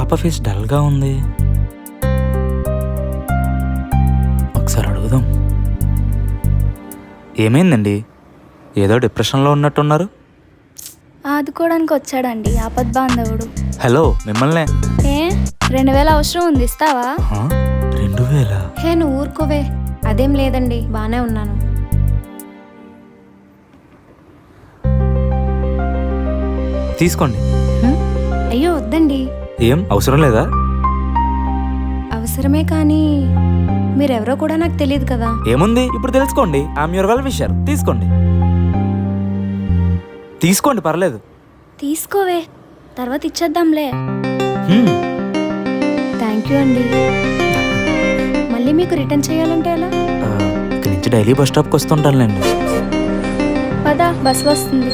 పాప ఫేస్ డల్గా ఉంది. ఒకసారి అడుగుదాం. ఏమైందండి? ఏదో డిప్రెషన్లో ఉన్నట్టున్నారు. ఆదుకోవడానికి వచ్చాడండి ఆపద్బాంధవుడు. హలో, మిమ్మల్నే. ఏ 2000 అవసరం ఉంది, ఇస్తావా? 2000? హే నువ్వు ఊరుకోవే. అదేం లేదండి, బానే ఉన్నాను. తీసుకోండి. అయ్యో వద్దండి. ఏం అవసరం లేదా? అవసరమే కానీ మీరెవరో కూడా నాకు తెలియదు కదా. ఏముంది, ఇప్పుడు తెలుసుకోండి. I'm your well wisher. తీసుకోండి. తీసుకోండి, పర్లేదు. తీసుకోవే, తర్వాత ఇచ్చేద్దాంలే. థ్యాంక్ యూ అండి. మళ్ళీ మీకు రిటర్న్ చేయాలంటే ఎలా? ఇక్కడి నుంచి డైలీ బస్ స్టాప్కి వస్తుంటానులేండి. పద, బస్ వస్తుంది.